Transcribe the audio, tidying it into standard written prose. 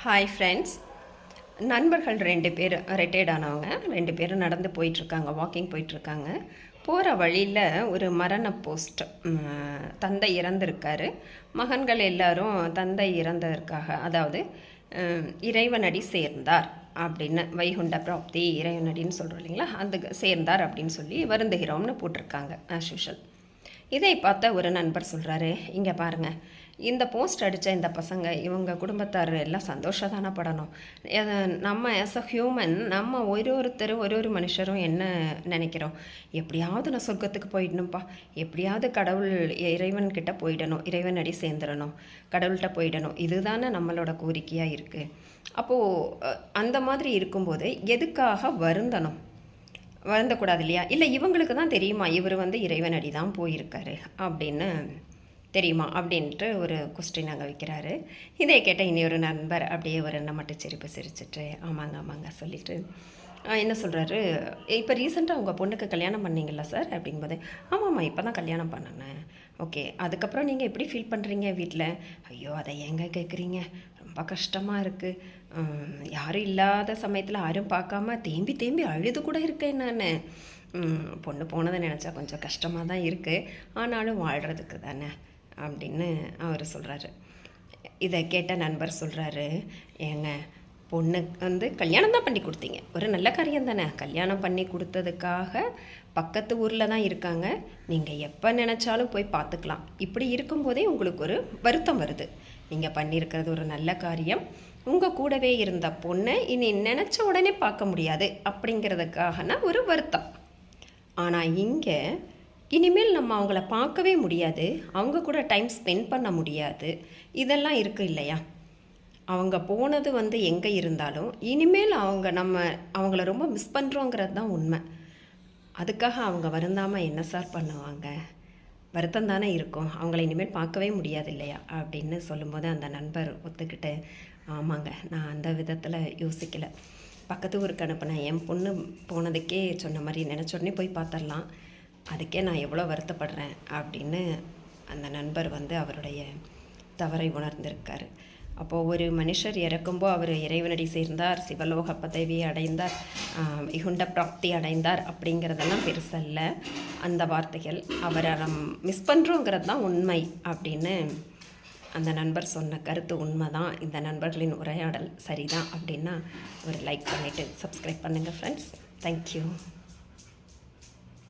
Hi friends. நண்பர்கள் 2 பேர் retired ஆனவங்க 2 பேரும் நடந்து போயிட்டுருக்காங்க, வாக்கிங் போயிட்டுருக்காங்க. போகிற வழியில் ஒரு மரண போஸ்ட். தந்தை இறந்திருக்காரு. மகன்கள் எல்லாரும் தந்தை இறந்ததற்காக, அதாவது இறைவனடி சேர்ந்தார் அப்படின்னு, வைகுண்ட பிராப்தி இறைவனடின்னு சொல்கிறோம் இல்லைங்களா, அந்த சேர்ந்தார் அப்படின்னு சொல்லி வருந்துகிறோம்னு போட்டிருக்காங்க ஆஸ் யூஷுவல். இதை பார்த்த ஒரு நண்பர் சொல்கிறாரு, இங்கே பாருங்கள், இந்த போஸ்ட் அடித்த இந்த பசங்க இவங்க குடும்பத்தார் எல்லாம் சந்தோஷம் தானே படணும். நம்ம ஆஸ் அ ஹியூமன், நம்ம ஒரு மனுஷரும் என்ன நினைக்கிறோம், எப்படியாவது நான் சொர்க்கத்துக்கு போயிடணும்ப்பா, எப்படியாவது கடவுள் இறைவன்கிட்ட போயிடணும், இறைவன் அடி சேர்ந்துடணும், கடவுள்கிட்ட போயிடணும், இதுதானே நம்மளோட கோரிக்கையாக இருக்குது. அப்போது அந்த மாதிரி இருக்கும்போது எதுக்காக வருந்தணும், வருந்தக்கூடாது இல்லையா? இல்லை இவங்களுக்கு தான் தெரியுமா இவர் இறைவனடி தான் போயிருக்காரு அப்படின்னு தெரியுமா அப்படின்ட்டு ஒரு கொஸ்டின் அங்கே வைக்கிறாரு. இதை கேட்ட இனி ஒரு நண்பர் அப்படியே ஒரு மட்டும் சிரிச்சுட்டு ஆமாங்க சொல்லிட்டு என்ன சொல்கிறாரு, இப்போ ரீசெண்டாக உங்கள் பொண்ணுக்கு கல்யாணம் பண்ணிங்களா சார் அப்படிங்கும்போது, ஆமாம்மா இப்போ தான் கல்யாணம் பண்ணினேன். ஓகே, அதுக்கப்புறம் நீங்கள் எப்படி ஃபீல் பண்ணுறீங்க வீட்டில்? ஐயோ அதை ஏங்க கேட்குறீங்க, ரொம்ப கஷ்டமாக இருக்குது. யாரும் இல்லாத சமயத்தில் யாரும் பார்க்காம தேம்பி அழுது கூட இருக்கேன் நான். பொண்ணு போனதை நினச்சா கொஞ்சம் கஷ்டமாக தான் இருக்குது, ஆனாலும் வாழ்கிறதுக்கு தானே அப்படின்னு அவர் சொல்கிறாரு. இதை கேட்ட நண்பர் சொல்கிறாரு, ஏங்க பொண்ணு கல்யாணம் தான் பண்ணி கொடுத்தீங்க, ஒரு நல்ல காரியம் தானே, கல்யாணம் பண்ணி கொடுத்ததுக்காக பக்கத்து ஊரில் தான் இருக்காங்க, நீங்கள் எப்போ நினச்சாலும் போய் பார்த்துக்கலாம். இப்படி இருக்கும்போதே உங்களுக்கு ஒரு வருத்தம் வருது. நீங்கள் பண்ணியிருக்கிறது ஒரு நல்ல காரியம், உங்கள் கூடவே இருந்த பொண்ணை இனி நினச்ச உடனே பார்க்க முடியாது அப்படிங்கிறதுக்காகனா ஒரு வருத்தம். ஆனால் இங்கே இனிமேல் நம்ம அவங்கள பார்க்கவே முடியாது, அவங்க கூட டைம் ஸ்பெண்ட் பண்ண முடியாது, இதெல்லாம் இருக்குது இல்லையா? அவங்க போனது எங்கே இருந்தாலும் இனிமேல் அவங்கள ரொம்ப மிஸ் பண்ணுறோங்கிறது தான் உண்மை. அதுக்காக அவங்க வருந்தாமல் என்ன சார் பண்ணுவாங்க, வருத்தம் தானே இருக்கும், அவங்கள இனிமேல் பார்க்கவே முடியாது இல்லையா அப்படின்னு சொல்லும்போது அந்த நண்பர் ஒத்துக்கிட்டு, ஆமாங்க நான் அந்த விதத்தில் யோசிக்கலை, பக்கத்து ஊருக்கு அனுப்பினேன், என் பொண்ணு போனதுக்கே சொன்ன மாதிரி நினச்ச உடனே போய் பார்த்துடலாம், அதுக்கே நான் எவ்வளோ வருத்தப்படுறேன் அப்படின்னு அந்த நண்பர் அவருடைய தவறை உணர்ந்திருக்கார். அப்போது ஒரு மனுஷர் இறக்கும்போது அவர் இறைவனடி சேர்ந்தார், சிவலோக பதவி அடைந்தார், வைகுண்ட பிராப்தி அடைந்தார் அப்படிங்கிறதெல்லாம் பெருசல்ல அந்த வார்த்தைகள், அவரை மிஸ் பண்ணுறோங்கிறது தான் உண்மை அப்படின்னு அந்த நண்பர் சொன்ன கருத்து உண்மை தான். இந்த நண்பர்களின் உரையாடல் சரிதான் அப்படின்னா ஒரு லைக் பண்ணிவிட்டு சப்ஸ்கிரைப் பண்ணுங்கள் ஃப்ரெண்ட்ஸ். தேங்க்யூ.